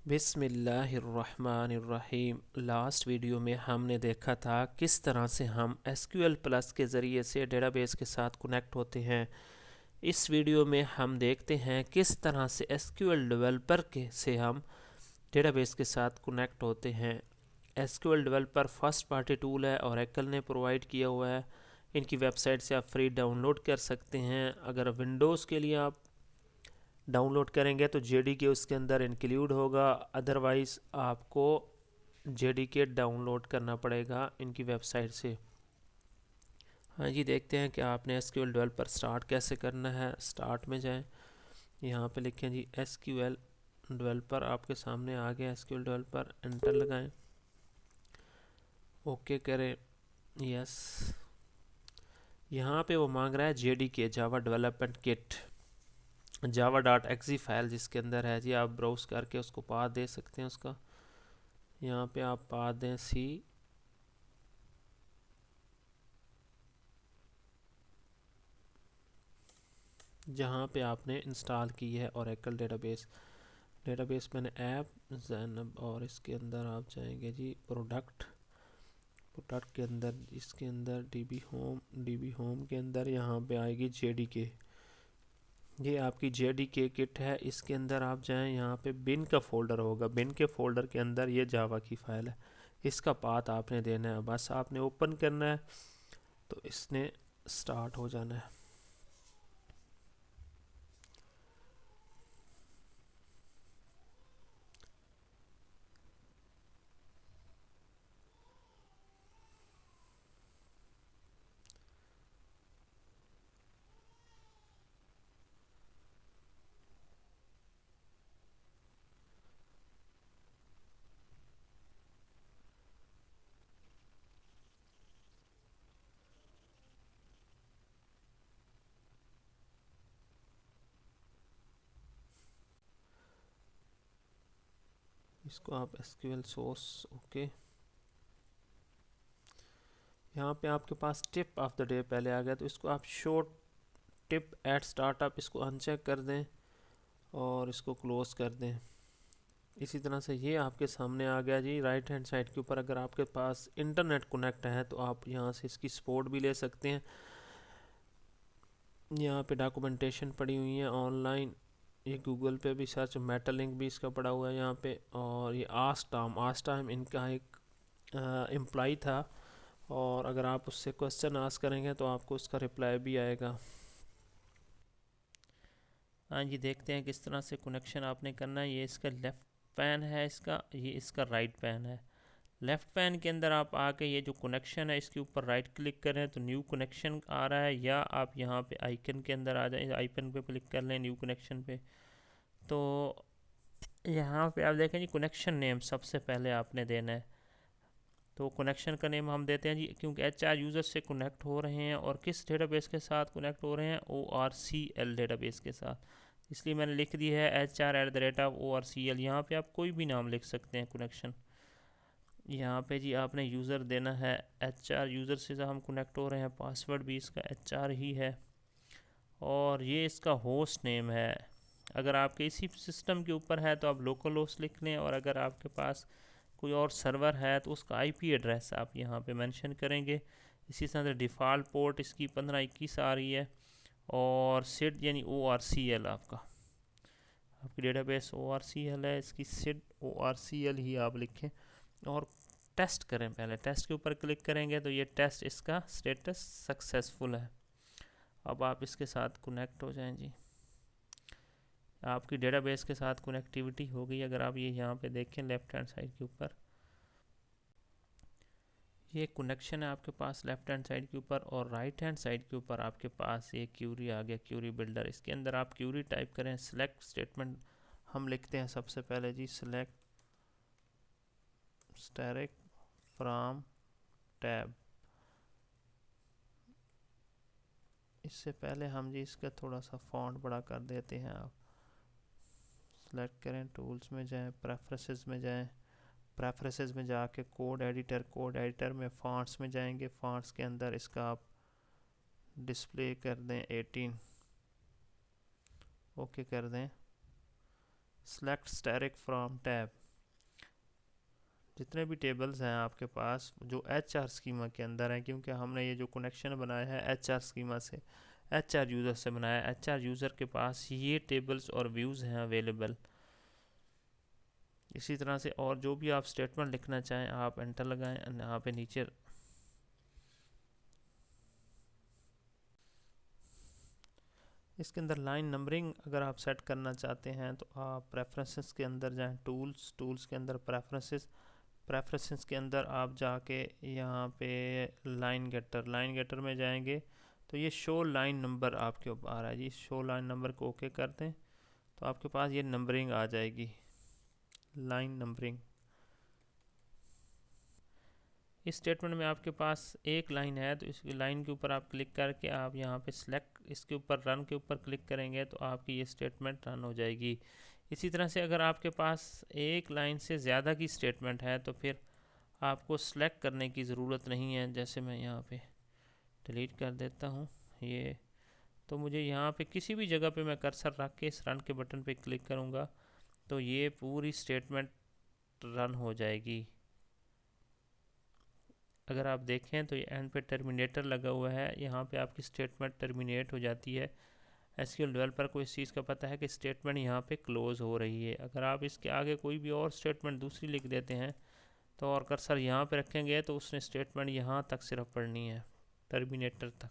बिस्मिल्लाहिर्रहमानिर्रहीम। Last video में हमने देखा था किस तरह से हम SQL प्लस के ज़रिए से डेटाबेस के साथ कनेक्ट होते हैं। इस वीडियो में हम देखते हैं किस तरह से SQL डेवलपर के से हम डेटाबेस के साथ कनेक्ट होते हैं। SQL developer first party tool है और Oracle ने प्रोवाइड किया हुआ है। इनकी वेबसाइट से आप फ्री डाउनलोड कर सकते हैं। अगर विंडोज़ के लिए आप डाउनलोड करेंगे तो JDK उसके अंदर इंक्लूड होगा, अदरवाइज़ आपको JDK डाउनलोड करना पड़ेगा इनकी वेबसाइट से। हाँ जी, देखते हैं कि आपने SQL डेवलपर स्टार्ट कैसे करना है। स्टार्ट में जाएं, यहाँ पे लिखें जी SQL डेवलपर, आपके सामने आ गया SQL डेवलपर। एंटर लगाएं, ओके करें, यस। यहाँ पे वो मांग रहा है JDK, Java development kit, java.exe file जिसके अंदर है जी। आप ब्राउज करके उसको पाथ दे सकते हैं उसका। यहाँ पे आप पाथ दें C, जहाँ पे आपने इंस्टॉल की है Oracle डेटाबेस। डेटाबेस मैंने ऐप ज़ैनब, और इसके अंदर आप जाएंगे जी प्रोडक्ट के अंदर, इसके अंदर DB होम के अंदर यहाँ पे आएगी JDK। ये आपकी JDK किट है। इसके अंदर आप जाएं, यहाँ पे बिन का फोल्डर होगा, बिन के फोल्डर के अंदर ये जावा की फ़ाइल है। इसका पाथ आपने देना है, बस आपने ओपन करना है तो इसने स्टार्ट हो जाना है। इसको आप SQL सोर्स, ओके। यहाँ पे आपके पास टिप ऑफ द डे पहले आ गया, तो इसको आप शो टिप एट स्टार्टअप, इसको अनचेक कर दें और इसको क्लोज कर दें। इसी तरह से ये आपके सामने आ गया जी। राइट हैंड साइड के ऊपर अगर आपके पास इंटरनेट कनेक्ट है तो आप यहाँ से इसकी सपोर्ट भी ले सकते हैं। यहाँ पे डॉक्यूमेंटेशन पड़ी हुई है ऑनलाइन, ये गूगल पे भी सर्च, मेटा लिंक भी इसका पड़ा हुआ है यहाँ पे। और ये आस्टाम इनका एक एम्प्लॉय था, और अगर आप उससे क्वेश्चन आस्क करेंगे तो आपको उसका रिप्लाई भी आएगा। हाँ जी, देखते हैं किस तरह से कनेक्शन आपने करना है। ये इसका लेफ़्ट पैन है, इसका ये इसका राइट पैन है। लेफ़्ट पैन के अंदर आप आके ये जो कनेक्शन है इसके ऊपर राइट क्लिक करें तो न्यू कनेक्शन आ रहा है, या आप यहाँ पे आइकन के अंदर आ जाए, आइकन पे क्लिक कर लें न्यू कनेक्शन पे। तो यहाँ पे आप देखें जी, कनेक्शन नेम सबसे पहले आपने देना है। तो कनेक्शन का नेम हम देते हैं जी, क्योंकि HR यूज़र से कनेक्ट हो रहे हैं और किस डेटाबेस के साथ कनेक्ट हो रहे हैं, ORCL डेटाबेस के साथ, इसलिए मैंने लिख दी है HR@ORCL। यहाँ पे आप कोई भी नाम लिख सकते हैं कनेक्शन। यहाँ पे जी आपने यूज़र देना है HR, यूज़र से हम कनेक्ट हो रहे हैं, पासवर्ड भी इसका HR ही है, और ये इसका होस्ट नेम है। अगर आपके इसी सिस्टम के ऊपर है तो आप लोकल होस्ट लिख लें, और अगर आपके पास कोई और सर्वर है तो उसका IP एड्रेस आप यहाँ पे मेंशन करेंगे। इसी तरह से डिफ़ॉल्ट पोर्ट इसकी 1521 आ रही है, और सिड यानी ORCL आपकी डेटाबेस ORCL है, इसकी सिड ORCL ही आप लिखें और टेस्ट करें। पहले टेस्ट के ऊपर क्लिक करेंगे तो ये टेस्ट, इसका स्टेटस सक्सेसफुल है। अब आप इसके साथ कनेक्ट हो जाएं जी। आपकी डेटाबेस के साथ कनेक्टिविटी हो गई। अगर आप ये यहाँ पे देखें लेफ्ट हैंड साइड के ऊपर, ये कनेक्शन है आपके पास लेफ्ट हैंड साइड के ऊपर, और राइट हैंड साइड के ऊपर आपके पास ये क्यूरी आ गया, क्यूरी बिल्डर। इसके अंदर आप क्यूरी टाइप करें, सिलेक्ट स्टेटमेंट हम लिखते हैं सबसे पहले जी, सिलेक्ट स्टैटिक फ्रॉम टैब। इससे पहले हम जी इसका थोड़ा सा फॉन्ट बड़ा कर देते हैं। आप सेलेक्ट करें, टूल्स में जाएं, प्रेफरेंसेस में जाएं, प्रेफरेंसेस में जाके कोड एडिटर में फॉन्ट्स में जाएंगे। फॉन्ट्स के अंदर इसका आप डिस्प्ले कर दें 18, ओके कर दें। Select static from tab. जितने भी टेबल्स हैं आपके पास जो HR स्कीमा के अंदर हैं, क्योंकि हमने ये जो कनेक्शन बनाया है HR स्कीमा से, HR यूज़र से बनाया है, HR यूज़र के पास ये टेबल्स और व्यूज़ हैं अवेलेबल। इसी तरह से और जो भी आप स्टेटमेंट लिखना चाहें आप एंटर लगाएं, यहाँ पे नीचे इसके अंदर लाइन नंबरिंग अगर आप सेट करना चाहते हैं तो आप प्रेफरेंसेस के अंदर जाएं, टूल्स के अंदर प्रेफरेंसेस के अंदर आप जाके यहाँ पे लाइन गेटर में जाएंगे तो ये शो लाइन नंबर आपके ऊपर आ रहा है जी। शो लाइन नंबर को ओके कर दें तो आपके पास ये नंबरिंग आ जाएगी, लाइन नंबरिंग। इस स्टेटमेंट में आपके पास एक लाइन है तो इस लाइन के ऊपर आप क्लिक करके आप यहाँ पे सिलेक्ट, इसके ऊपर रन के ऊपर क्लिक करेंगे तो आपकी ये स्टेटमेंट रन हो जाएगी। इसी तरह से अगर आपके पास एक लाइन से ज़्यादा की स्टेटमेंट है तो फिर आपको सिलेक्ट करने की ज़रूरत नहीं है। जैसे मैं यहाँ पे डिलीट कर देता हूँ ये, तो मुझे यहाँ पे किसी भी जगह पे मैं कर्सर रख के इस रन के बटन पे क्लिक करूँगा तो ये पूरी स्टेटमेंट रन हो जाएगी। अगर आप देखें तो ये एंड पे टर्मिनेटर लगा हुआ है, यहाँ पे आपकी स्टेटमेंट टर्मिनेट हो जाती है। एसक्यूएल डेवलपर को इस चीज़ का पता है कि स्टेटमेंट यहाँ पे क्लोज़ हो रही है। अगर आप इसके आगे कोई भी और स्टेटमेंट दूसरी लिख देते हैं तो और कर्सर यहाँ पे रखेंगे तो उसने स्टेटमेंट यहाँ तक सिर्फ पढ़नी है, टर्मिनेटर तक।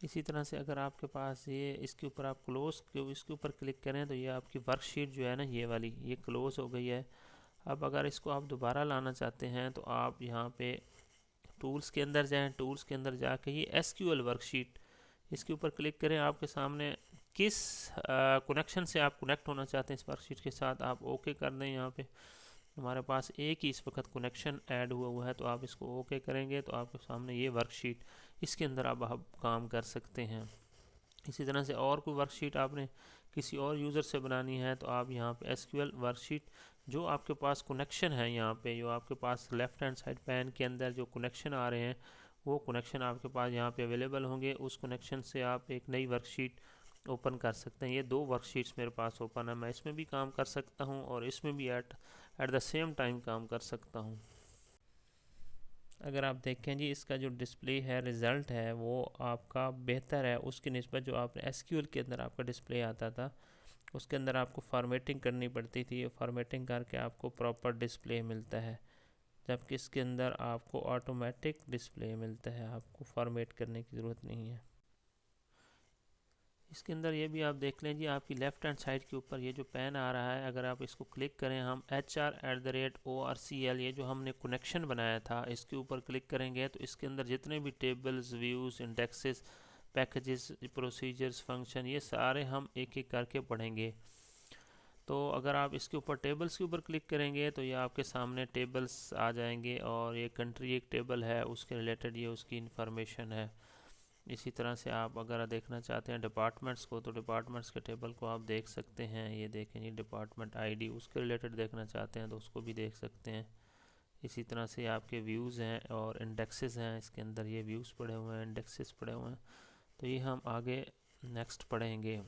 इसी तरह से अगर आपके पास ये इसके ऊपर आप क्लोज़ इसके ऊपर क्लिक करें तो ये आपकी वर्कशीट जो है ना ये वाली, ये क्लोज़ हो गई है। अब अगर इसको आप दोबारा लाना चाहते हैं तो आप यहाँ पे टूल्स के अंदर जाएं, टूल्स के अंदर जाके ये एसक्यूएल वर्कशीट इसके ऊपर क्लिक करें। आपके सामने किस कनेक्शन से आप कनेक्ट होना चाहते हैं इस वर्कशीट के साथ आप ओके कर दें। यहाँ पे हमारे पास एक ही इस वक्त कनेक्शन ऐड हुआ है तो आप इसको ओके करेंगे तो आपके सामने ये वर्कशीट, इसके अंदर आप काम कर सकते हैं। इसी तरह से और कोई वर्कशीट आपने किसी और यूज़र से बनानी है तो आप यहाँ पे एसक्यूएल वर्कशीट जो आपके पास कनेक्शन है, यहाँ पे जो आपके पास लेफ़्ट हैंड साइड पैन के अंदर जो कनेक्शन आ रहे हैं वो कनेक्शन आपके पास यहाँ पे अवेलेबल होंगे। उस कनेक्शन से आप एक नई वर्कशीट ओपन कर सकते हैं। ये दो वर्कशीट्स मेरे पास ओपन है, मैं इसमें भी काम कर सकता हूँ और इसमें भी एट द सेम टाइम काम कर सकता हूँ। अगर आप देखें जी इसका जो डिस्प्ले है, रिज़ल्ट है वो आपका बेहतर है उसकी निस्बत जो आपने एसक्यूएल के अंदर आपका डिस्प्ले आता था उसके अंदर आपको फॉर्मेटिंग करनी पड़ती थी। फॉर्मेटिंग करके आपको प्रॉपर डिस्प्ले मिलता है, जबकि इसके अंदर आपको ऑटोमेटिक डिस्प्ले मिलता है, आपको फॉर्मेट करने की ज़रूरत नहीं है। इसके अंदर ये भी आप देख लें जी आपकी लेफ़्ट हैंड साइड के ऊपर ये जो पेन आ रहा है, अगर आप इसको क्लिक करें हम HR@ORCL ये जो हमने कनेक्शन बनाया था इसके ऊपर क्लिक करेंगे तो इसके अंदर जितने भी tables, views, indexes, packages, procedures, function ये सारे हम एक एक करके पढ़ेंगे। तो अगर आप इसके ऊपर टेबल्स के ऊपर क्लिक करेंगे तो ये आपके सामने टेबल्स आ जाएंगे और ये कंट्री एक टेबल है उसके रिलेटेड ये उसकी इंफॉर्मेशन है। इसी तरह से आप अगर देखना चाहते हैं डिपार्टमेंट्स को तो डिपार्टमेंट्स के टेबल को आप देख सकते हैं। ये देखें ये डिपार्टमेंट आईडी उसके रिलेटेड देखना चाहते हैं तो उसको भी देख सकते हैं। इसी तरह से आपके व्यूज़ हैं और इंडेक्सेस हैं, इसके अंदर ये व्यूज़ पड़े हुए हैं, इंडेक्सेस पड़े हुए हैं, तो ये हम आगे नेक्स्ट पढ़ेंगे।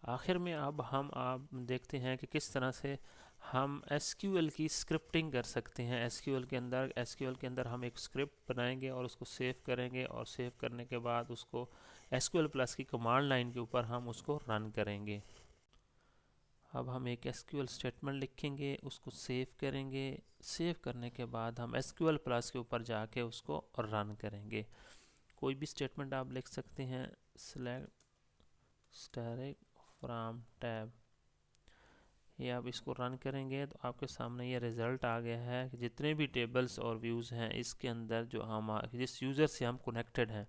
आखिर में अब हम आप देखते हैं कि किस तरह से हम एसक्यूएल की स्क्रिप्टिंग कर सकते हैं। एसक्यूएल के अंदर हम एक स्क्रिप्ट बनाएंगे और उसको सेव करेंगे और सेव करने के बाद उसको एसक्यूएल प्लस की कमांड लाइन के ऊपर हम उसको रन करेंगे। अब हम एक एसक्यूएल स्टेटमेंट लिखेंगे, उसको सेव करेंगे, सेव करने के बाद हम एसक्यूएल प्लस के ऊपर जाके उसको रन करेंगे। कोई भी स्टेटमेंट आप लिख सकते हैं, सेलेक्ट स्टैटिक फ्रॉम टैब, ये आप इसको रन करेंगे तो आपके सामने ये रिज़ल्ट आ गया है कि जितने भी टेबल्स और व्यूज़ हैं इसके अंदर जो हम जिस यूज़र से हम कनेक्टेड हैं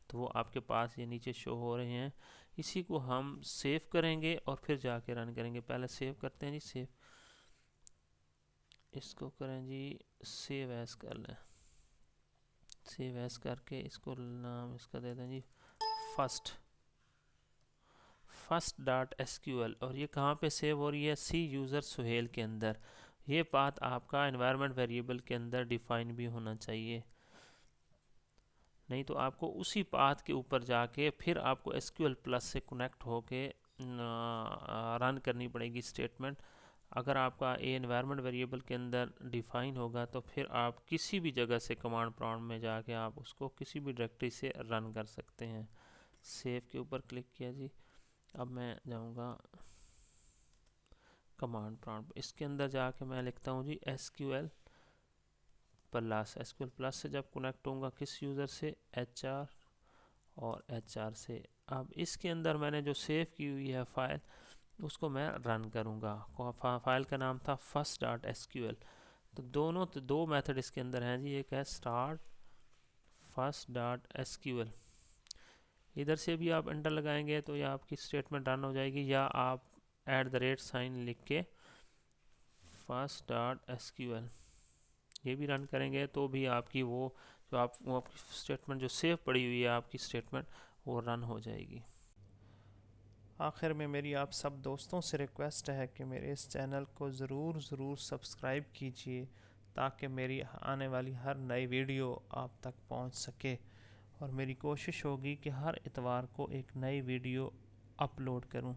तो वो आपके पास ये नीचे शो हो रहे हैं। इसी को हम सेव करेंगे और फिर जाके रन करेंगे। पहले सेव करते हैं जी, सेव इसको करें जी, सेव एज कर लें, सेव एज करके इसको नाम इसका दे दें जी first.sql और ये कहाँ पे सेव हो रही है, सी यूज़र सुहेल के अंदर। ये पाथ आपका एनवायरनमेंट वेरिएबल के अंदर डिफाइन भी होना चाहिए, नहीं तो आपको उसी पाथ के ऊपर जाके फिर आपको SQL प्लस से कनेक्ट होके रन करनी पड़ेगी स्टेटमेंट। अगर आपका ए एनवायरनमेंट वेरिएबल के अंदर डिफाइन होगा तो फिर आप किसी भी जगह से कमांड प्रॉम्प्ट में जाके आप उसको किसी भी डायरेक्टरी से रन कर सकते हैं। सेव के ऊपर क्लिक किया जी। अब मैं जाऊंगा कमांड प्रॉम्प्ट, इसके अंदर जाके मैं लिखता हूँ जी SQL प्लस। SQL प्लस से जब कनेक्ट होऊंगा किस यूज़र से, HR और HR से। अब इसके अंदर मैंने जो सेव की हुई है फाइल उसको मैं रन करूँगा। फाइल का नाम था first.sql। तो दो मेथड इसके अंदर हैं जी, एक है start first.sql। इधर से भी आप एंटर लगाएंगे तो ये आपकी स्टेटमेंट रन हो जाएगी, या आप @ लिख के first.sql ये भी रन करेंगे तो भी आपकी वो आपकी स्टेटमेंट जो सेव पड़ी हुई है आपकी स्टेटमेंट वो रन हो जाएगी। आखिर में मेरी आप सब दोस्तों से रिक्वेस्ट है कि मेरे इस चैनल को ज़रूर सब्सक्राइब कीजिए ताकि मेरी आने वाली हर नई वीडियो आप तक पहुंच सके, और मेरी कोशिश होगी कि हर इतवार को एक नई वीडियो अपलोड करूं।